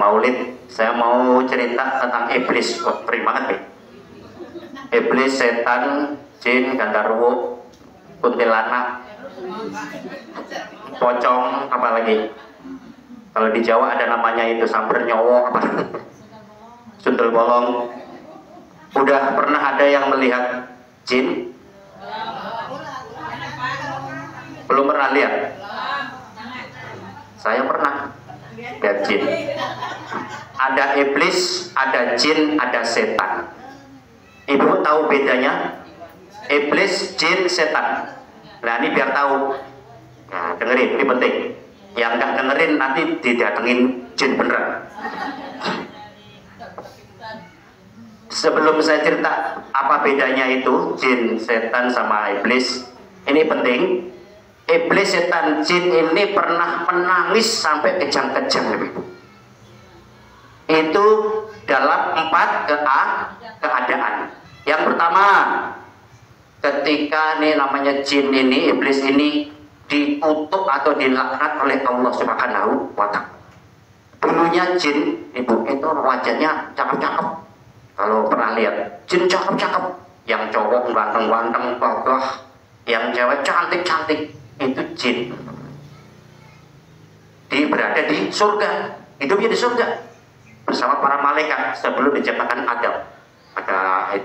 maulid, saya mau cerita tentang iblis. Wah, keren banget nih. Iblis, setan, jin, gandarwo, kuntilanak, pocong, apa lagi? Kalau di Jawa ada namanya itu samper nyowo, apa? Sundel bolong. Udah pernah ada yang melihat jin? Belum pernah lihat? Saya pernah lihat jin. Ada iblis, ada jin, ada setan. Ibu tahu bedanya? Iblis, jin, setan. Nah ini biar tahu. Nah, dengerin, ini penting. Yang nggak dengerin nanti didatengin jin beneran. Sebelum saya cerita apa bedanya itu jin, setan sama iblis, ini penting. Iblis, setan, jin ini pernah menangis sampai kejang-kejang, Ibu. Itu dalam 4 keadaan. Yang pertama, ketika ini namanya jin ini, iblis ini dikutuk atau dilaknat oleh Allah Subhanahu wa Ta'ala. Dulunya jin, Ibu, itu wajahnya cakep-cakep. Kalau pernah lihat jin cakep-cakep, yang cowok ganteng-ganteng, gagah, yang cewek cantik-cantik, itu jin. Dia berada di surga, hidupnya di surga bersama para malaikat sebelum diciptakan Adam. Ada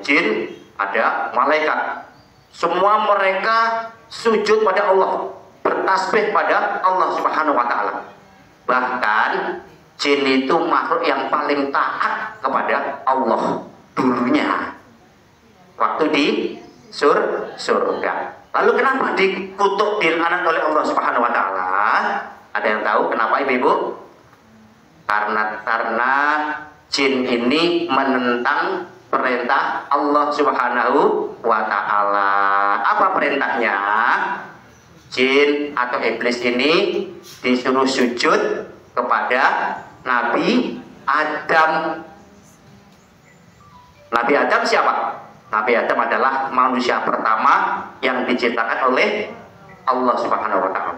jin, ada malaikat. Semua mereka sujud pada Allah, bertasbih pada Allah Subhanahu wa Ta'ala. Bahkan jin itu makhluk yang paling taat kepada Allah dulunya waktu di surga. Lalu kenapa dikutuk, dilaknat oleh Allah Subhanahu wa Ta'ala? Ada yang tahu kenapa, Ibu? Karena jin ini menentang perintah Allah Subhanahu wa Ta'ala. Apa perintahnya? Jin atau iblis ini disuruh sujud kepada Nabi Adam. Nabi Adam siapa? Nabi Adam adalah manusia pertama yang diciptakan oleh Allah Subhanahu wa Ta'ala.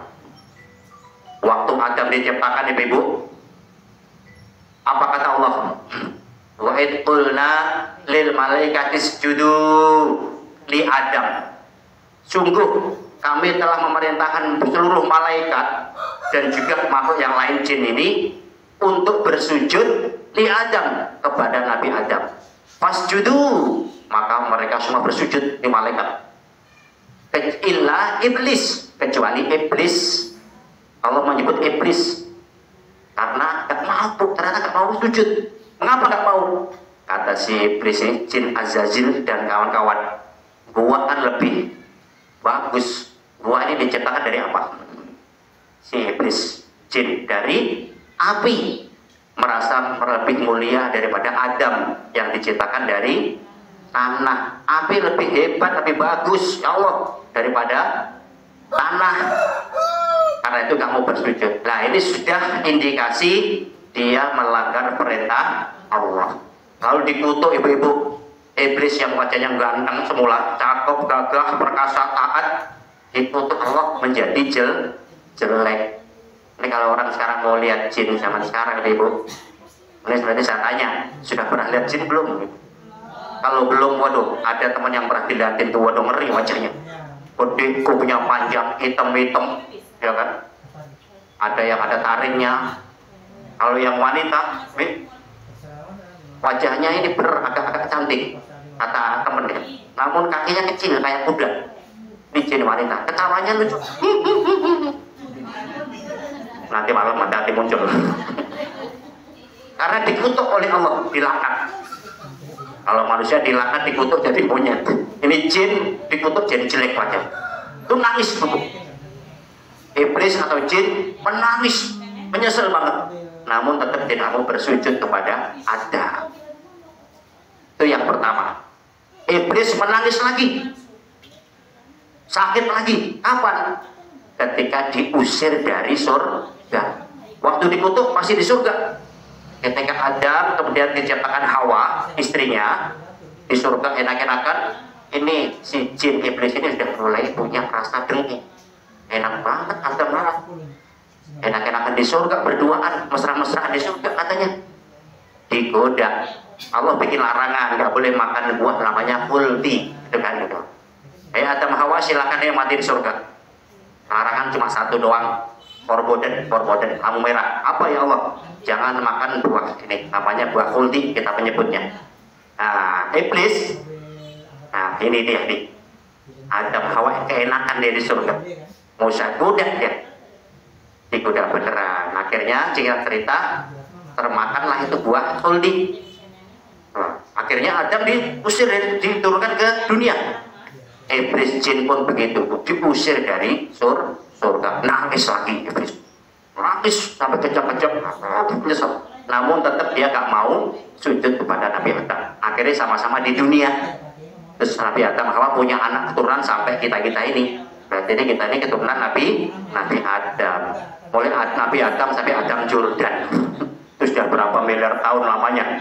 Waktu Adam diciptakan, Ibu, apa kata Allah? Wa id qulna lil malaikati isjudu li Adam. Sungguh kami telah memerintahkan seluruh malaikat dan juga makhluk yang lain jin ini untuk bersujud li Adam, kepada Nabi Adam. Fasjudu, maka mereka semua bersujud di malaikat. Illa iblis, kecuali iblis. Allah menyebut iblis karena gak mampu, ternyata gak mau sujud. Mengapa gak mau? Kata si iblis ini, jin Azazil dan kawan-kawan, gua kan lebih bagus. Gua ini diciptakan dari apa? Si iblis, jin dari api, merasa lebih mulia daripada Adam yang diciptakan dari tanah. Api lebih hebat, lebih bagus, ya Allah, daripada tanah. Karena itu gak mau bersujud. Nah, ini sudah indikasi dia melanggar perintah Allah. Lalu dikutuk, Ibu-ibu. Iblis yang wajahnya ganteng semula, cakep, gagah, perkasa, taat, dikutuk Allah menjadi jelek. Ini kalau orang sekarang mau lihat jin zaman sekarang, Ibu, ini sebenarnya saya tanya, sudah pernah lihat jin belum? Kalau belum, waduh, ada teman yang pernah dilihatin tuh, waduh, ngeri wajahnya. Gede, kukunya panjang, hitam-hitam, ya kan? Ada yang ada taringnya. Kalau yang wanita, wajahnya ini agak-agak cantik, kata temennya. Namun kakinya kecil kayak kuda. Ini jin wanita, ketawanya lucu. Nanti malam hati muncul. Karena dikutuk oleh Allah, dilaknat. Kalau manusia dilaknat, dikutuk jadi monyet. Ini jin dikutuk jadi jelek wajah. Itu nangis, Bu. Iblis atau jin menangis, menyesal banget. Namun tetap tidak mau bersujud kepada Adam. Itu yang pertama. Iblis menangis lagi, sakit lagi. Kapan? Ketika diusir dari surga. Waktu dikutuk masih di surga. Ketika Adam kemudian diciptakan Hawa, istrinya, di surga enak-enakan. Ini si jin iblis ini sudah mulai punya rasa dengki. Enak banget Adam malah. Enak-enakan di surga, berduaan, mesra-mesraan di surga katanya. digoda. Allah bikin larangan, nggak boleh makan buah namanya khuldi, itu kan gitu. Adam Hawa silakan yang mati di surga. Larangan cuma satu doang, forbidden, lampu merah. Apa ya Allah? Jangan makan buah ini, namanya buah khuldi kita menyebutnya. Nah, iblis, nah ini dia nih. Adam Hawa keenakan dia di surga. Mau saya goda dia, digoda beneran. Akhirnya singkat cerita termakanlah itu buah khuldi. Akhirnya Adam diusir, diturunkan ke dunia. Iblis jin pun begitu, diusir dari surga. Nangis lagi iblis, nangis sampai kejam-kejam, nyesel. Namun tetap dia gak mau sujud kepada Nabi Adam. Akhirnya sama-sama di dunia. Terus Nabi Adam Hawa punya anak keturunan sampai kita ini. Berarti ini kita ini keturunan Nabi Adam. Mulai Nabi Adam sampai Adam Jordan. Terus sudah berapa miliar tahun lamanya.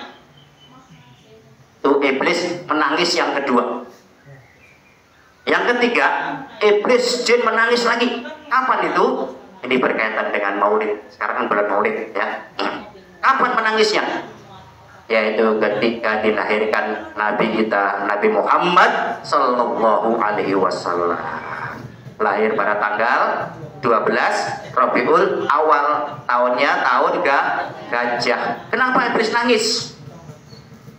Itu iblis menangis yang kedua. Yang ketiga, iblis jin menangis lagi. Kapan itu? Ini berkaitan dengan Maulid. Sekarang kan bulan Maulid ya. Kapan menangisnya? Yaitu ketika dilahirkan Nabi kita, Nabi Muhammad Sallallahu Alaihi Wasallam. Lahir pada tanggal 12 Rabiul Awal, tahunnya tahun gajah. Kenapa iblis nangis?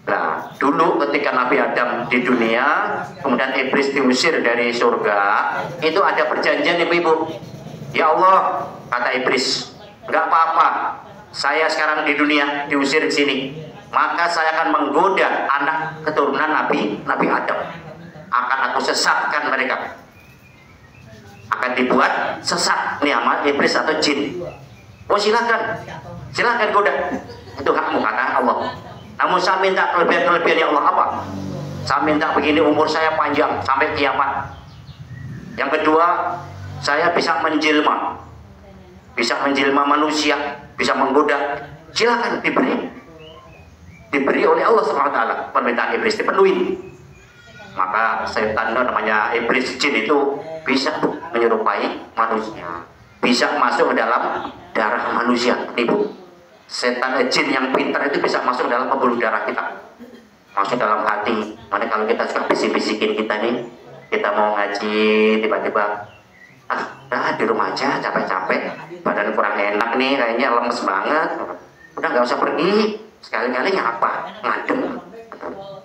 Nah, dulu ketika Nabi Adam di dunia, kemudian iblis diusir dari surga, itu ada perjanjian ibu-ibu. Ya Allah, kata iblis, nggak apa-apa, saya sekarang di dunia diusir di sini, maka saya akan menggoda anak keturunan Nabi Adam. Akan aku sesatkan mereka. Akan dibuat sesat nih sama iblis atau jin. Oh silakan goda. Itu hakmu kata Allah. Namun saya minta kelebihan ya Allah apa? Saya minta begini, umur saya panjang sampai kiamat. Yang kedua, saya bisa menjelma manusia, bisa menggoda. Silakan diberi oleh Allah SWT. Permintaan iblis dipenuhi. Maka setan namanya iblis jin itu bisa menyerupai manusia, bisa masuk ke dalam darah manusia. Ibu, setan jin yang pintar itu bisa masuk dalam pembuluh darah kita, masuk dalam hati. Mana kalau kita suka bisik-bisikin kita nih, kita mau ngaji tiba-tiba udah di rumah aja, capek-capek, badan kurang enak nih, kayaknya lemes banget, udah nggak usah pergi, sekali-kali apa ngadem.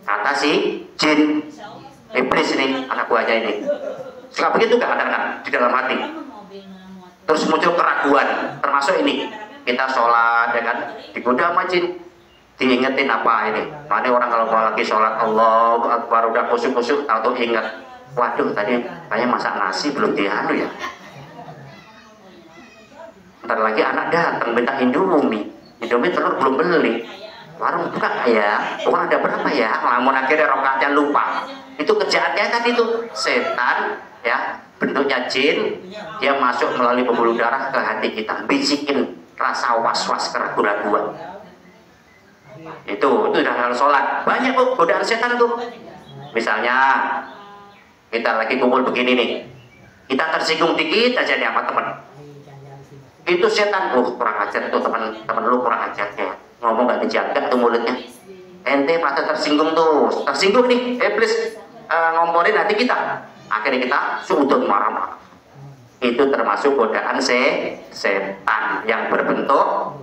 Kata si jin iblis ini, anak buahnya ini suka begitu gak kadang-kadang di dalam hati. Terus muncul keraguan, termasuk ini kita sholat dengan digoda sama jin, diingetin apa ini. Mana orang kalau mau lagi sholat Allahu Akbar udah kusuk-kusuk, tahu ingat, waduh tadi kayaknya masak nasi belum dianu ya. Ntar lagi anak datang minta Indomie telur belum beli, warung buka ya, uang ada berapa ya, namun akhirnya rokaatnya lupa. Itu kerjaannya kan itu setan ya, bentuknya jin, dia masuk melalui pembuluh darah ke hati kita, bisikin rasa was-was, keraguan-keraguan. Itu dalam sholat banyak tuh godaan setan tuh. Misalnya kita lagi kumpul begini nih, kita tersinggung dikit aja nih sama teman, itu setan, kurang ajar tuh teman lu, kurang ajar ya, ngomong gak dijaga tuh mulutnya, ente pada tersinggung nih, iblis ngomporin hati kita, akhirnya kita suudon marah-marah. Itu termasuk godaan setan yang berbentuk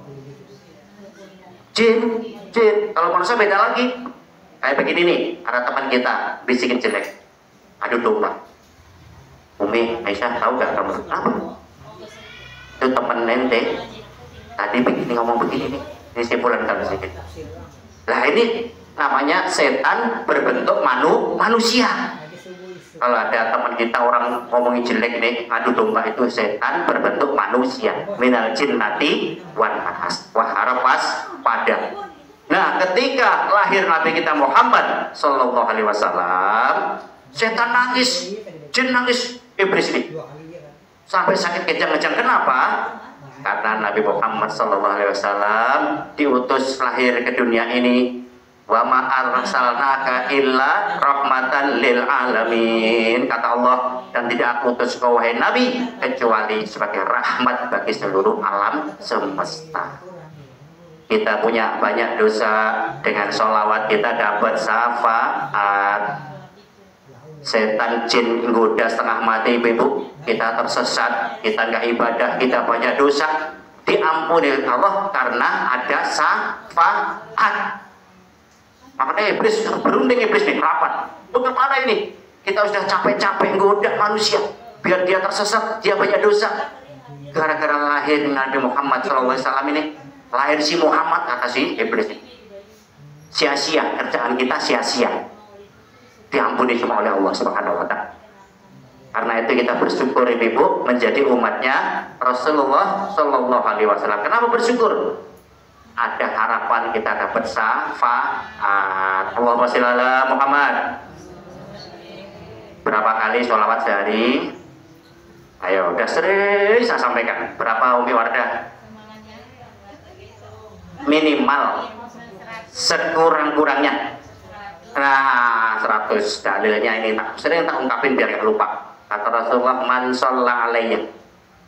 jin. Kalau manusia beda lagi. Kayak begini nih, ada teman kita bisikin jelek, adu domba. Umi, Aisyah tahu gak kamu apa? Itu temen ente tadi begini, ngomong begini nih, ini simpulan kalau sedikit. Nah ini namanya setan berbentuk manusia. Kalau ada teman kita orang ngomongin jelek nih, ngadu domba, itu setan berbentuk manusia. Minal jinnati wan nas, waharapas pada. Nah, ketika lahir Nabi kita Muhammad Sallallahu Alaihi Wasallam, setan nangis, jin nangis, iblis ini sampai sakit kejang-kejang. Kenapa? Karena Nabi Muhammad Sallallahu Alaihi Wasallam diutus lahir ke dunia ini. Wa ma arsalnaka illa rahmatan lil alamin, kata Allah, dan tidak aku utus kau wahai Nabi kecuali sebagai rahmat bagi seluruh alam semesta. kita punya banyak dosa, dengan sholawat kita dapat syafaat. Setan jin goda setengah mati ibu, kita tersesat, kita nggak ibadah, kita banyak dosa, diampuni Allah karena ada syafaat. Makanya iblis berunding, iblis nih rapat. Bagaimana ini? Kita sudah capek-capek goda manusia biar dia tersesat, dia banyak dosa. Gara-gara lahir Nabi Muhammad SAW ini, lahir si Muhammad, kata si iblis ini, sia-sia, kerjaan kita sia-sia, diampuni semua oleh Allah Subhanahu wa Ta'ala. Karena itu kita bersyukur ibu menjadi umatnya Rasulullah Sallallahu Alaihi Wasallam. Kenapa bersyukur? Ada harapan kita dapat syafaat. Allahumma sholli ala Muhammad. Berapa kali sholawat sehari? Ayo, udah sering saya sampaikan. Berapa Umi Wardah? Minimal sekurang-kurangnya. Nah, 100 dalilnya ini sering tak ungkapin biar gak lupa. Kata Rasulullah, man sholla alayya,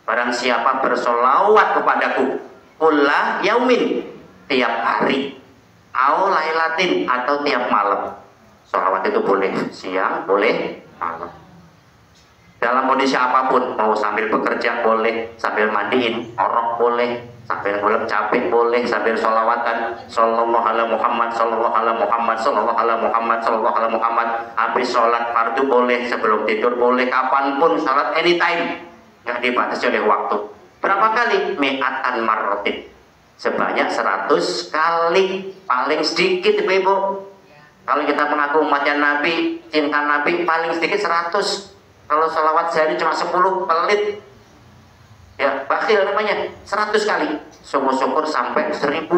barang siapa bersolawat kepadaku kulla yaumin, tiap hari, au lailatin, atau tiap malam. Sholawat itu boleh siang, boleh malam, dalam kondisi apapun, mau sambil bekerja boleh, sambil mandiin orok boleh, sambil ngulek capek boleh, sambil sholawatan sallallahu ala Muhammad, sallallahu ala Muhammad, sallallahu ala Muhammad, sallallahu ala Muhammad. Habis sholat fardu boleh, sebelum tidur boleh, kapanpun sholat, anytime, nggak dibatasi oleh waktu. Berapa kali? Mi'atan marrotin, sebanyak 100 kali, paling sedikit ibu. Kalau kita mengaku umatnya Nabi, cinta Nabi, paling sedikit 100. Kalau sholawat sehari cuma 10 pelit, ya bakhil namanya. 100 kali, syukur-syukur sampai 1000.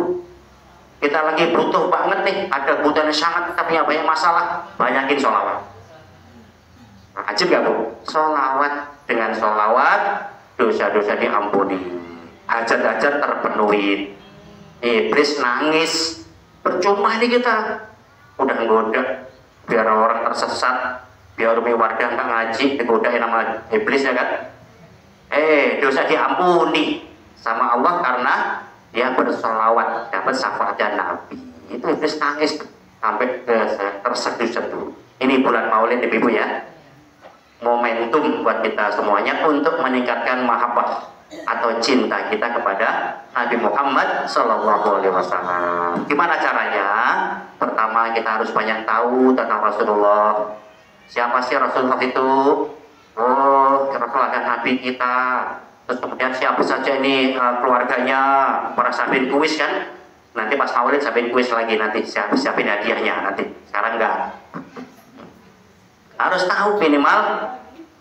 Kita lagi butuh banget nih, ada kebutuhan sangat, tapi yang banyak masalah, banyakin sholawat. Ajib gak bu? Sholawat, dengan sholawat dosa-dosa diampuni, hajat-hajat terpenuhi. Iblis nangis, percuma ini kita udah nggoda biar orang tersesat, biar Umi Wardah nggak ngaji, digodain sama iblis ya kan. Dosa diampuni sama Allah karena dia bersolawat, dapat syafaatnya Nabi. Itu iblis nangis sampai terseduh-seduh. Ini bulan Maulid ibu ya, momentum buat kita semuanya untuk meningkatkan mahabbah atau cinta kita kepada Nabi Muhammad Sallallahu Alaihi Wasallam. Gimana caranya? Pertama, kita harus banyak tahu tentang Rasulullah. Siapa sih Rasulullah itu? Oh, Rasulullah kan Nabi kita. Terus kemudian siapa saja ini keluarganya, para sahabat kuis kan? Nanti pas Maulid sahabat kuis lagi, nanti siapin hadiahnya nanti. Sekarang enggak. Harus tahu minimal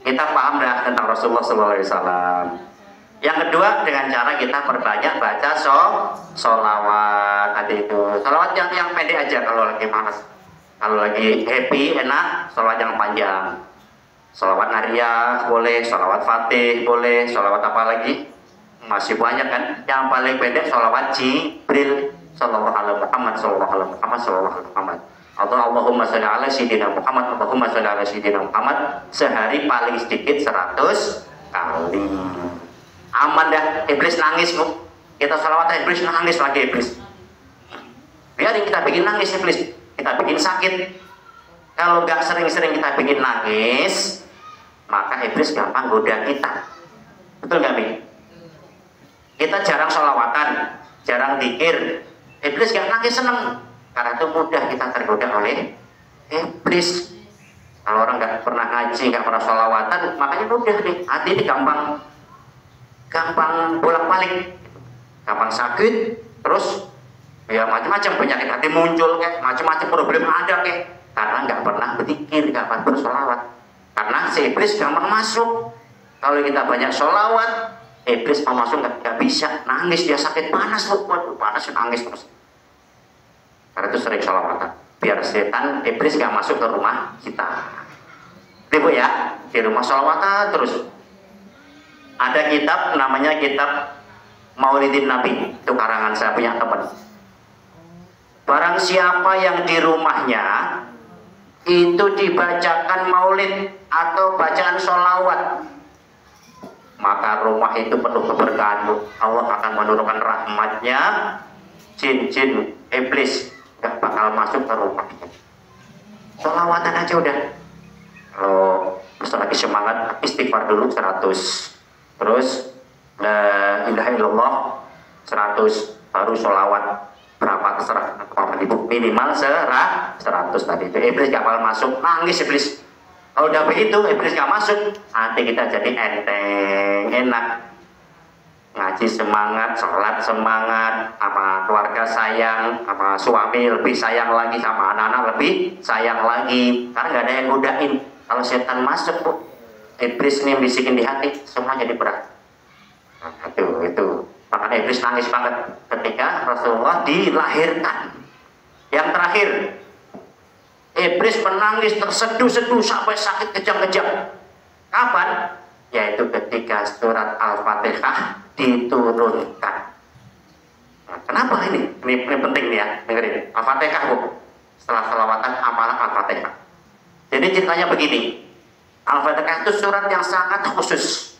kita paham dah tentang Rasulullah SAW. Yang kedua, dengan cara kita perbanyak baca sholawat. Tadi itu sholawat yang pendek aja kalau lagi malas. Kalau lagi happy, enak, sholawat yang panjang. Sholawat nariyah boleh, sholawat fatih boleh, sholawat apa lagi? Masih banyak kan? Yang paling pendek sholawat Jibril sallallahu alaihi Muhammad, sallallahu alaihi Muhammad, sallallahu alaihi Muhammad. Atau Allahumma sholli ala sayyidina Muhammad, Allahumma sholli ala sayyidina Muhammad. Sehari paling sedikit 100 kali. Aman dah, iblis nangis bu. Kita sholawat iblis nangis lagi iblis. Biarin kita bikin nangis iblis, kita bikin sakit. Kalau nggak sering-sering kita bikin nangis, maka iblis gampang goda kita. Betul nggak Mi? Kita jarang sholawatan, jarang zikir, iblis nggak nangis seneng. Karena itu mudah kita tergoda oleh iblis. Kalau orang nggak pernah ngaji, nggak pernah sholawatan, makanya mudah nih, hati ini gampang bolak-balik, gampang sakit, terus ya macam-macam penyakit hati muncul, kayak macam-macam problem ada kayak karena nggak pernah berzikir, nggak pernah bersolawat. Karena si iblis gampang masuk. Kalau kita banyak solawat, iblis mau masuk nggak bisa, nangis dia sakit panas, waduh panas nangis terus. Karena itu sering solawatan, biar setan iblis nggak masuk ke rumah kita. Ibu ya, di rumah solawatan terus. Ada kitab namanya kitab Maulidin Nabi, itu karangan saya punya teman. Barang siapa yang di rumahnya itu dibacakan maulid atau bacaan sholawat, maka rumah itu penuh keberkahan. Allah akan menurunkan rahmatnya, jin-jin iblis nggak bakal masuk ke rumahnya. Sholawatan aja udah. Kalau pas lagi semangat istighfar dulu 100, terus la ilaha illallah 100, baru sholawat berapa terserah Bapak Ibu, minimal 100 tadi. Itu iblis gak bakal masuk, nangis iblis. Kalau udah begitu iblis gak masuk, hati kita jadi enteng, enak. Ngaji semangat, sholat semangat, sama keluarga sayang, sama suami lebih sayang lagi, sama anak-anak lebih sayang lagi, karena nggak ada yang godain. Kalau setan masuk, Bu, iblis ini bisikin di hati, semua jadi berat. Nah, itu makanya iblis nangis banget ketika Rasulullah dilahirkan. Yang terakhir, iblis menangis terseduh-seduh sampai sakit kejang-kejang. Kapan? Yaitu ketika surat Al-Fatihah diturunkan. Nah, kenapa ini? Ini penting nih ya, dengerin. Al-Fatihah, Bu. Setelah selawatan amalan Al-Fatihah. Jadi ceritanya begini. Al-Fatihah itu surat yang sangat khusus.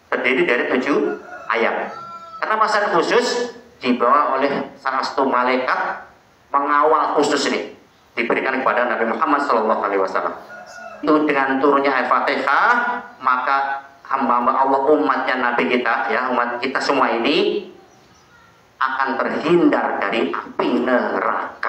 Terdiri dari 7 ayat. Kenapa sangat khusus? Dibawa oleh salah satu malaikat mengawal khusus ini. Diberikan kepada Nabi Muhammad SAW. Itu dengan turunnya Al-Fatihah, maka hamba-hamba Allah, umatnya Nabi kita, ya, umat kita semua ini akan terhindar dari api neraka.